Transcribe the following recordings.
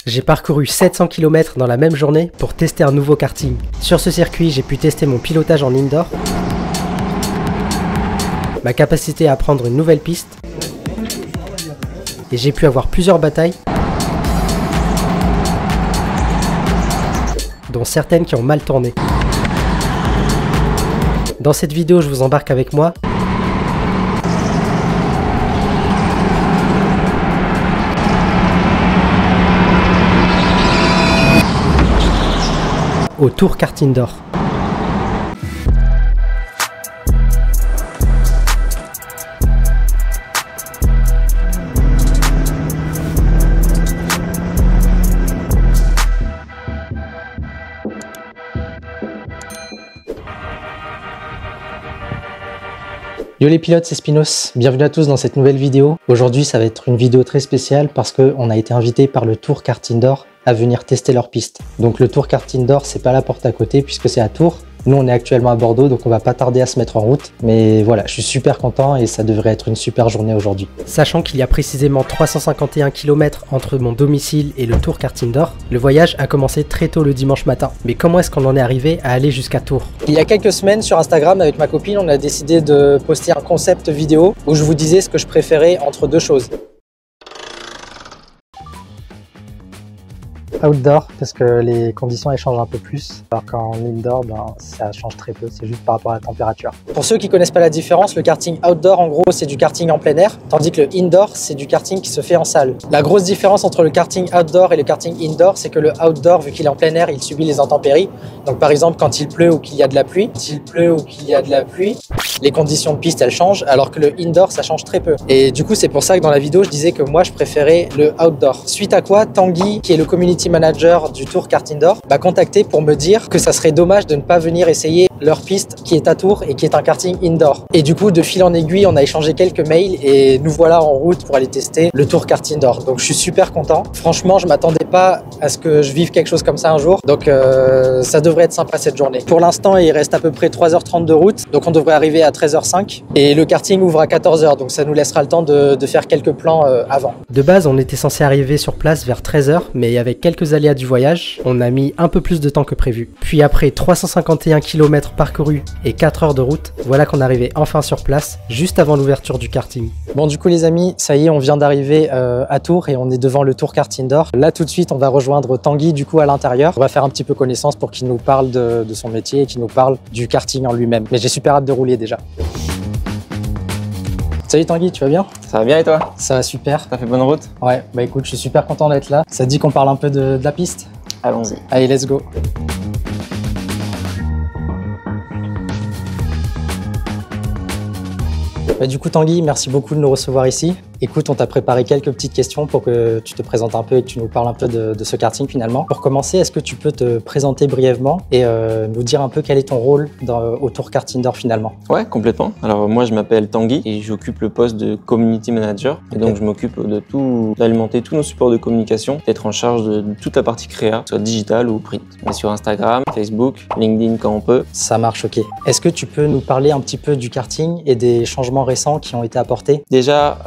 J'ai parcouru 700 km dans la même journée pour tester un nouveau karting. Sur ce circuit, j'ai pu tester mon pilotage en indoor, ma capacité à prendre une nouvelle piste, et j'ai pu avoir plusieurs batailles, dont certaines qui ont mal tourné. Dans cette vidéo, je vous embarque avec moi au Tour Kart Indoor. Yo les pilotes, c'est Spinos, bienvenue à tous dans cette nouvelle vidéo. Aujourd'hui ça va être une vidéo très spéciale parce qu'on a été invité par le Tour Kart Indoor à venir tester leur piste. Donc le Tour Kart Indoor, c'est pas la porte à côté puisque c'est à Tours. Nous on est actuellement à Bordeaux, donc on va pas tarder à se mettre en route. Mais voilà, je suis super content et ça devrait être une super journée aujourd'hui. Sachant qu'il y a précisément 351 km entre mon domicile et le Tour Kart Indoor, le voyage a commencé très tôt le dimanche matin. Mais comment est-ce qu'on en est arrivé à aller jusqu'à Tours? Il y a quelques semaines sur Instagram avec ma copine, on a décidé de poster un concept vidéo où je vous disais ce que je préférais entre deux choses. Outdoor parce que les conditions elles changent un peu plus, alors qu'en indoor ça change très peu, c'est juste par rapport à la température. Pour ceux qui connaissent pas la différence, le karting outdoor en gros c'est du karting en plein air, tandis que le indoor c'est du karting qui se fait en salle. La grosse différence entre le karting outdoor et le karting indoor, c'est que le outdoor, vu qu'il est en plein air, il subit les intempéries. Donc par exemple quand il pleut ou qu'il y a de la pluie, les conditions de piste elles changent, alors que le indoor ça change très peu. Et du coup c'est pour ça que dans la vidéo je disais que moi je préférais le outdoor. Suite à quoi Tanguy, qui est le community manager du Tour Kart Indoor, m'a contacté pour me dire que ça serait dommage de ne pas venir essayer leur piste qui est à Tours et qui est un karting indoor. Et du coup de fil en aiguille on a échangé quelques mails et nous voilà en route pour aller tester le Tour Kart Indoor. Donc je suis super content. Franchement je m'attendais pas à ce que je vive quelque chose comme ça un jour. Donc ça devrait être sympa cette journée. Pour l'instant il reste à peu près 3h30 de route. Donc on devrait arriver à 13h05 et le karting ouvre à 14h. Donc ça nous laissera le temps de faire quelques plans avant. De base on était censé arriver sur place vers 13h, mais avec quelques aléas du voyage, on a mis un peu plus de temps que prévu. Puis après 351 km parcourus et 4 heures de route, voilà qu'on arrivait enfin sur place, juste avant l'ouverture du karting. Bon du coup les amis, ça y est, on vient d'arriver à Tours et on est devant le Tour Kart Indoor. Là tout de suite on va rejoindre Tanguy du coup à l'intérieur. On va faire un petit peu connaissance pour qu'il nous parle de son métier et qu'il nous parle du karting en lui-même. Mais j'ai super hâte de rouler déjà. Salut Tanguy, tu vas bien? Ça va bien et toi? Ça va super. T'as fait bonne route? Ouais, bah écoute, je suis super content d'être là. Ça te dit qu'on parle un peu de la piste? Allons-y. Allez, let's go. Bah, du coup Tanguy, merci beaucoup de nous recevoir ici. Écoute, on t'a préparé quelques petites questions pour que tu te présentes un peu et que tu nous parles un peu de ce karting finalement. Pour commencer, est-ce que tu peux te présenter brièvement et nous dire un peu quel est ton rôle au Tour Kart Indoor finalement? Ouais, complètement. Alors moi je m'appelle Tanguy et j'occupe le poste de Community Manager. Et donc je m'occupe d'alimenter tous nos supports de communication, d'être en charge de toute la partie créa, soit digitale ou print. On est sur Instagram, Facebook, LinkedIn quand on peut. Ça marche, ok. Est-ce que tu peux nous parler un petit peu du karting et des changements récents qui ont été apportés? Déjà,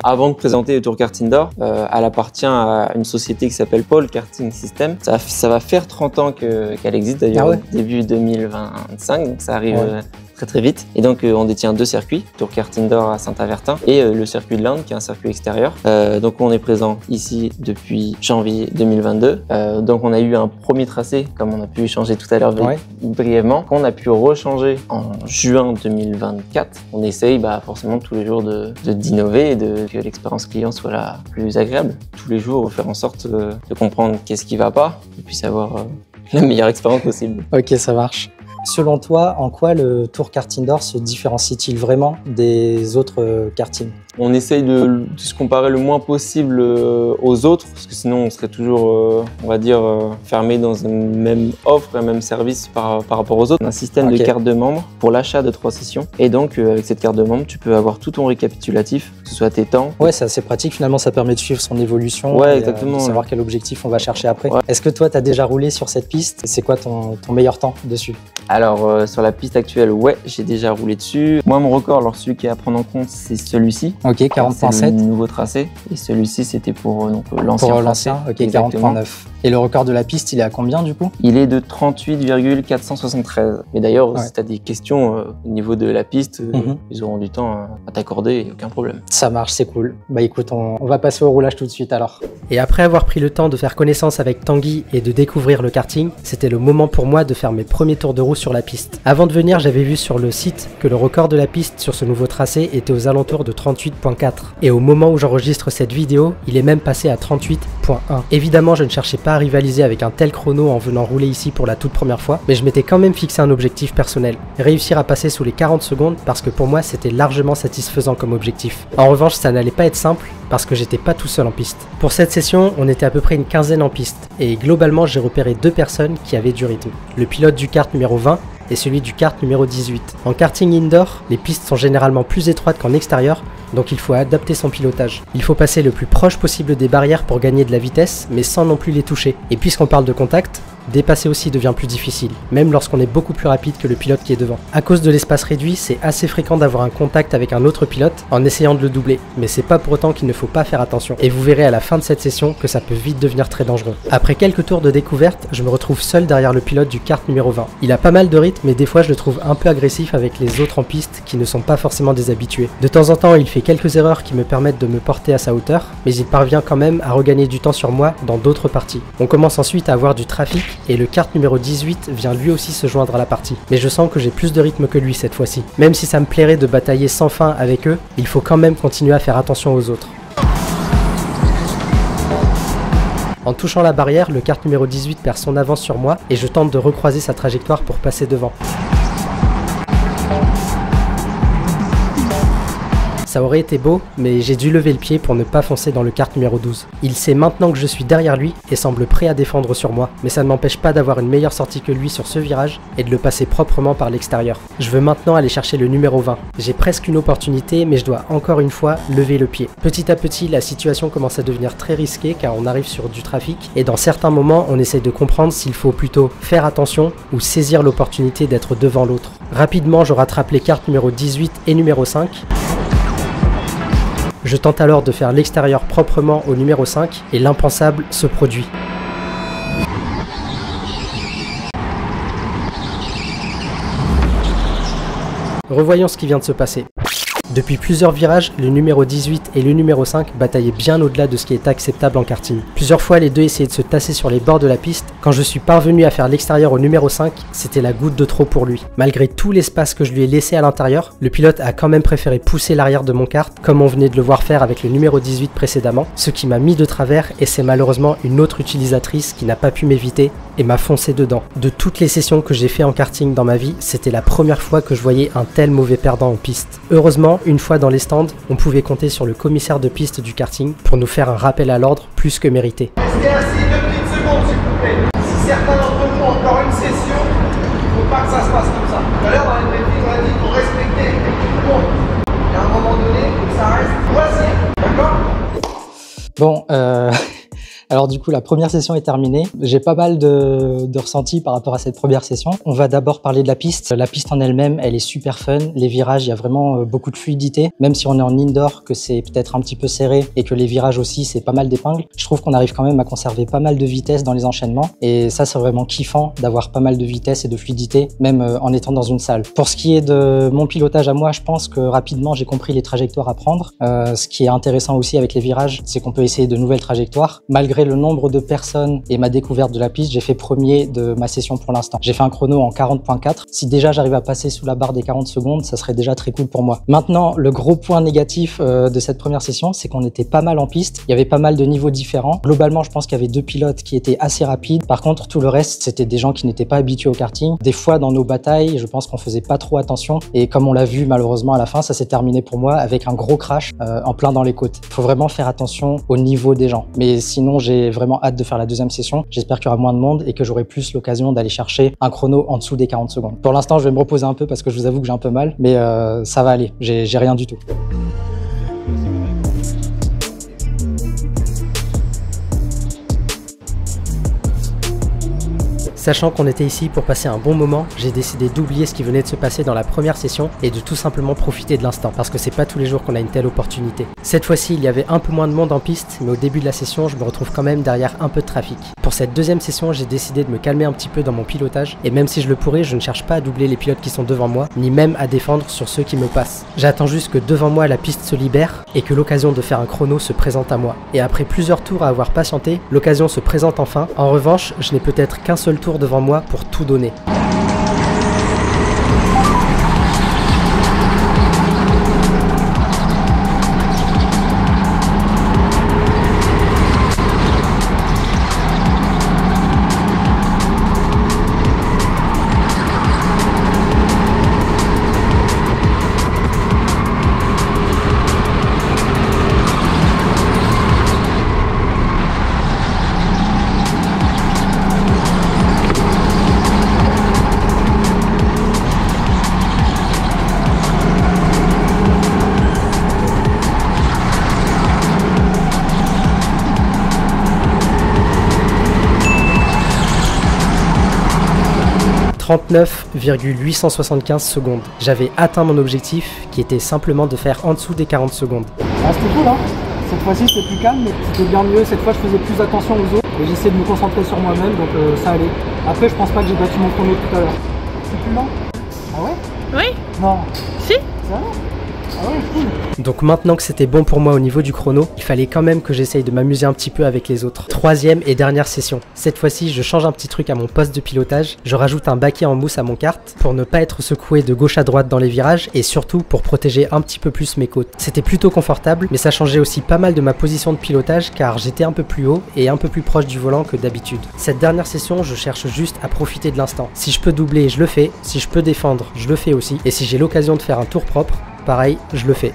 avant de présenter le Tour Kart Indoor, elle appartient à une société qui s'appelle Pole Karting System. Ça va faire 30 ans qu'elle existe d'ailleurs, début 2025, donc ça arrive très vite. Et donc on détient deux circuits, Tour Kart Indoor à Saint-Avertin et le circuit de l'Inde qui est un circuit extérieur. Donc on est présent ici depuis janvier 2022. Donc on a eu un premier tracé, comme on a pu échanger tout à l'heure brièvement, qu'on a pu rechanger en juin 2024. On essaye forcément tous les jours d'innover et que l'expérience client soit la plus agréable. Tous les jours, faire en sorte de comprendre qu'est-ce qui va pas et puis avoir la meilleure expérience possible. Ok, ça marche. Selon toi, en quoi le Tour Kart Indoor se différencie-t-il vraiment des autres kartings? On essaye de se comparer le moins possible aux autres, parce que sinon on serait toujours, on va dire, fermé dans une même offre, un même service par rapport aux autres. On a un système de carte de membre pour l'achat de 3 sessions. Et donc, avec cette carte de membre, tu peux avoir tout ton récapitulatif, que ce soit tes temps. Ouais, c'est assez pratique. Finalement, ça permet de suivre son évolution. Ouais, exactement. De savoir quel objectif on va chercher après. Ouais. Est-ce que toi, tu as déjà roulé sur cette piste? C'est quoi ton meilleur temps dessus? Alors, sur la piste actuelle, ouais, j'ai déjà roulé dessus. Moi, mon record, alors celui qui est à prendre en compte, c'est celui-ci. Ok, 40.7. C'est le nouveau tracé. Et celui-ci, c'était pour l'ancien. Pour l'ancien, ok, 40.9. Et le record de la piste, il est à combien du coup? Il est de 38,473. Mais d'ailleurs, si tu as des questions au niveau de la piste, ils auront du temps à t'accorder, aucun problème. Ça marche, c'est cool. Bah écoute, on va passer au roulage tout de suite alors. Et après avoir pris le temps de faire connaissance avec Tanguy et de découvrir le karting, c'était le moment pour moi de faire mes premiers tours de roue sur la piste. Avant de venir, j'avais vu sur le site que le record de la piste sur ce nouveau tracé était aux alentours de 38.4. Et au moment où j'enregistre cette vidéo, il est même passé à 38.1. Évidemment, je ne cherchais pas à rivaliser avec un tel chrono en venant rouler ici pour la toute première fois, mais je m'étais quand même fixé un objectif personnel. Réussir à passer sous les 40 secondes parce que pour moi c'était largement satisfaisant comme objectif. En revanche, ça n'allait pas être simple parce que j'étais pas tout seul en piste. Pour cette session, on était à peu près une quinzaine en piste, et globalement j'ai repéré 2 personnes qui avaient du rythme. Le pilote du kart numéro 20 et celui du kart numéro 18. En karting indoor, les pistes sont généralement plus étroites qu'en extérieur, donc il faut adapter son pilotage. Il faut passer le plus proche possible des barrières pour gagner de la vitesse, mais sans non plus les toucher. Et puisqu'on parle de contact, dépasser aussi devient plus difficile, même lorsqu'on est beaucoup plus rapide que le pilote qui est devant. À cause de l'espace réduit, c'est assez fréquent d'avoir un contact avec un autre pilote en essayant de le doubler, mais c'est pas pour autant qu'il ne faut pas faire attention. Et vous verrez à la fin de cette session que ça peut vite devenir très dangereux. Après quelques tours de découverte, je me retrouve seul derrière le pilote du kart numéro 20. Il a pas mal de rythme, mais des fois je le trouve un peu agressif avec les autres en piste qui ne sont pas forcément des habitués. De temps en temps, il fait quelques erreurs qui me permettent de me porter à sa hauteur, mais il parvient quand même à regagner du temps sur moi dans d'autres parties. On commence ensuite à avoir du trafic et le kart numéro 18 vient lui aussi se joindre à la partie. Mais je sens que j'ai plus de rythme que lui cette fois-ci. Même si ça me plairait de batailler sans fin avec eux, il faut quand même continuer à faire attention aux autres. En touchant la barrière, le kart numéro 18 perd son avance sur moi et je tente de recroiser sa trajectoire pour passer devant. Ça aurait été beau, mais j'ai dû lever le pied pour ne pas foncer dans le kart numéro 12. Il sait maintenant que je suis derrière lui et semble prêt à défendre sur moi, mais ça ne m'empêche pas d'avoir une meilleure sortie que lui sur ce virage et de le passer proprement par l'extérieur. Je veux maintenant aller chercher le numéro 20. J'ai presque une opportunité, mais je dois encore une fois lever le pied. Petit à petit, la situation commence à devenir très risquée car on arrive sur du trafic et dans certains moments, on essaie de comprendre s'il faut plutôt faire attention ou saisir l'opportunité d'être devant l'autre. Rapidement, je rattrape les cartes numéro 18 et numéro 5. Je tente alors de faire l'extérieur proprement au numéro 5 et l'impensable se produit. Revoyons ce qui vient de se passer. Depuis plusieurs virages, le numéro 18 et le numéro 5 bataillaient bien au-delà de ce qui est acceptable en karting. Plusieurs fois, les deux essayaient de se tasser sur les bords de la piste. Quand je suis parvenu à faire l'extérieur au numéro 5, c'était la goutte de trop pour lui. Malgré tout l'espace que je lui ai laissé à l'intérieur, le pilote a quand même préféré pousser l'arrière de mon kart, comme on venait de le voir faire avec le numéro 18 précédemment, ce qui m'a mis de travers et c'est malheureusement une autre utilisatrice qui n'a pas pu m'éviter et m'a foncé dedans. De toutes les sessions que j'ai fait en karting dans ma vie, c'était la première fois que je voyais un tel mauvais perdant en piste. Heureusement, une fois dans les stands, on pouvait compter sur le commissaire de piste du karting pour nous faire un rappel à l'ordre plus que mérité. Restez assis 2 petites secondes s'il vous plaît. Si certains d'entre vous ont encore une session, il ne faut pas que ça se passe comme ça. Tout à l'heure dans les briefings, on a dit qu'il faut respecter tout le monde. Et à un moment donné, il faut que ça reste loisir. D'accord? Bon, alors du coup, la première session est terminée. J'ai pas mal de ressentis par rapport à cette première session. On va d'abord parler de la piste. La piste en elle-même, elle est super fun. Les virages, il y a vraiment beaucoup de fluidité. Même si on est en indoor, que c'est peut-être un petit peu serré et que les virages aussi, c'est pas mal d'épingles, je trouve qu'on arrive quand même à conserver pas mal de vitesse dans les enchaînements. Et ça, c'est vraiment kiffant d'avoir pas mal de vitesse et de fluidité, même en étant dans une salle. Pour ce qui est de mon pilotage à moi, je pense que rapidement, j'ai compris les trajectoires à prendre. Ce qui est intéressant aussi avec les virages, c'est qu'on peut essayer de nouvelles trajectoires. Malgré le nombre de personnes et ma découverte de la piste, j'ai fait premier de ma session pour l'instant. J'ai fait un chrono en 40.4. Si déjà j'arrive à passer sous la barre des 40 secondes, ça serait déjà très cool pour moi. Maintenant, le gros point négatif de cette première session, c'est qu'on était pas mal en piste. Il y avait pas mal de niveaux différents. Globalement, je pense qu'il y avait 2 pilotes qui étaient assez rapides. Par contre, tout le reste, c'était des gens qui n'étaient pas habitués au karting. Des fois, dans nos batailles, je pense qu'on faisait pas trop attention. Et comme on l'a vu, malheureusement, à la fin, ça s'est terminé pour moi avec un gros crash en plein dans les côtes. Il faut vraiment faire attention au niveau des gens. Mais sinon, j'ai vraiment hâte de faire la deuxième session. J'espère qu'il y aura moins de monde et que j'aurai plus l'occasion d'aller chercher un chrono en dessous des 40 secondes. Pour l'instant, je vais me reposer un peu parce que je vous avoue que j'ai un peu mal, mais ça va aller. J'ai rien du tout. Sachant qu'on était ici pour passer un bon moment, j'ai décidé d'oublier ce qui venait de se passer dans la première session et de tout simplement profiter de l'instant, parce que c'est pas tous les jours qu'on a une telle opportunité. Cette fois-ci, il y avait un peu moins de monde en piste, mais au début de la session, je me retrouve quand même derrière un peu de trafic. Pour cette deuxième session, j'ai décidé de me calmer un petit peu dans mon pilotage, et même si je le pourrais, je ne cherche pas à doubler les pilotes qui sont devant moi, ni même à défendre sur ceux qui me passent. J'attends juste que devant moi la piste se libère, et que l'occasion de faire un chrono se présente à moi. Et après plusieurs tours à avoir patienté, l'occasion se présente enfin. En revanche, je n'ai peut-être qu'un seul tour devant moi pour tout donner. « 39,875 secondes. J'avais atteint mon objectif qui était simplement de faire en dessous des 40 secondes. Ah, c'était cool, hein. Cette fois-ci c'était plus calme, mais c'était bien mieux. Cette fois je faisais plus attention aux autres et j'essayais de me concentrer sur moi-même, donc ça allait. Après je pense pas que j'ai battu mon chrono tout à l'heure. C'est plus lent? Ah ouais? Oui. Non. Si. Ça va? Ah ouais, cool. Donc maintenant que c'était bon pour moi au niveau du chrono, il fallait quand même que j'essaye de m'amuser un petit peu avec les autres. Troisième et dernière session. Cette fois-ci, je change un petit truc à mon poste de pilotage. Je rajoute un baquet en mousse à mon kart pour ne pas être secoué de gauche à droite dans les virages et surtout pour protéger un petit peu plus mes côtes. C'était plutôt confortable, mais ça changeait aussi pas mal de ma position de pilotage car j'étais un peu plus haut et un peu plus proche du volant que d'habitude. Cette dernière session, je cherche juste à profiter de l'instant. Si je peux doubler, je le fais. Si je peux défendre, je le fais aussi. Et si j'ai l'occasion de faire un tour propre, pareil, je le fais.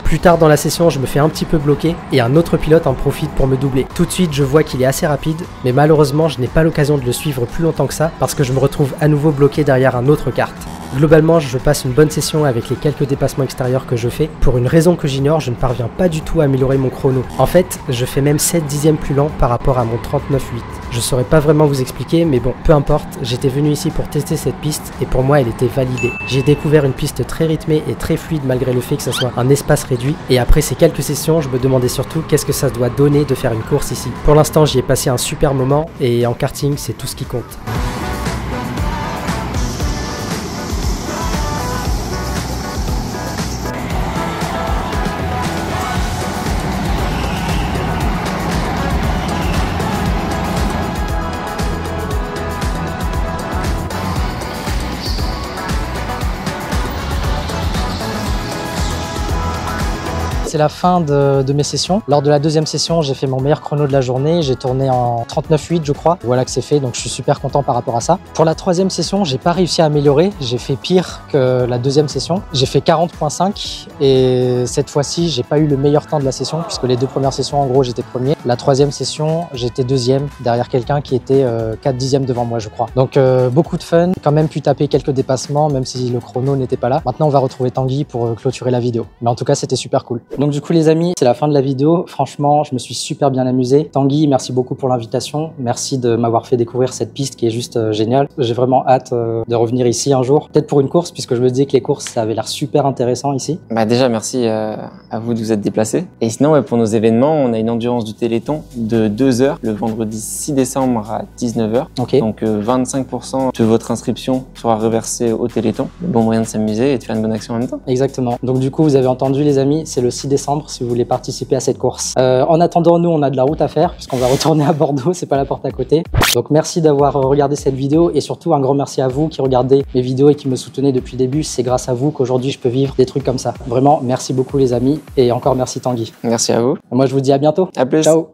Plus tard dans la session, je me fais un petit peu bloquer et un autre pilote en profite pour me doubler. Tout de suite, je vois qu'il est assez rapide, mais malheureusement, je n'ai pas l'occasion de le suivre plus longtemps que ça parce que je me retrouve à nouveau bloqué derrière un autre kart. Globalement, je passe une bonne session avec les quelques dépassements extérieurs que je fais. Pour une raison que j'ignore, je ne parviens pas du tout à améliorer mon chrono. En fait, je fais même 7 dixièmes plus lent par rapport à mon 39,8. Je saurais pas vraiment vous expliquer, mais bon, peu importe, j'étais venu ici pour tester cette piste et pour moi elle était validée. J'ai découvert une piste très rythmée et très fluide malgré le fait que ça soit un espace réduit, et après ces quelques sessions, je me demandais surtout qu'est-ce que ça doit donner de faire une course ici. Pour l'instant, j'y ai passé un super moment, et en karting, c'est tout ce qui compte. C'est la fin de mes sessions. Lors de la deuxième session, j'ai fait mon meilleur chrono de la journée. J'ai tourné en 39,8 je crois. Voilà que c'est fait, donc je suis super content par rapport à ça. Pour la troisième session, j'ai pas réussi à améliorer. J'ai fait pire que la deuxième session. J'ai fait 40,5 et cette fois-ci, j'ai pas eu le meilleur temps de la session puisque les deux premières sessions, en gros, j'étais premier. La troisième session, j'étais deuxième derrière quelqu'un qui était 4 dixièmes devant moi, je crois. Donc beaucoup de fun. Quand même pu taper quelques dépassements, même si le chrono n'était pas là. Maintenant, on va retrouver Tanguy pour clôturer la vidéo. Mais en tout cas, c'était super cool. Donc du coup les amis, c'est la fin de la vidéo. Franchement, je me suis super bien amusé. Tanguy, merci beaucoup pour l'invitation. Merci de m'avoir fait découvrir cette piste qui est juste géniale. J'ai vraiment hâte de revenir ici un jour. Peut-être pour une course, puisque je me disais que les courses, ça avait l'air super intéressant ici. Bah déjà, merci à vous de vous être déplacés. Et sinon, ouais, pour nos événements, on a une endurance du Téléthon de 2 heures le vendredi 6 décembre à 19 h. Ok. Donc 25% de votre inscription sera reversée au Téléthon. Le bon moyen de s'amuser et de faire une bonne action en même temps. Exactement. Donc du coup, vous avez entendu les amis, c'est le 6 décembre si vous voulez participer à cette course. En attendant, nous, on a de la route à faire puisqu'on va retourner à Bordeaux, c'est pas la porte à côté. Donc merci d'avoir regardé cette vidéo et surtout un grand merci à vous qui regardez mes vidéos et qui me soutenez depuis le début. C'est grâce à vous qu'aujourd'hui je peux vivre des trucs comme ça. Vraiment, merci beaucoup les amis et encore merci Tanguy. Merci à vous. Moi, je vous dis à bientôt. À plus. Ciao.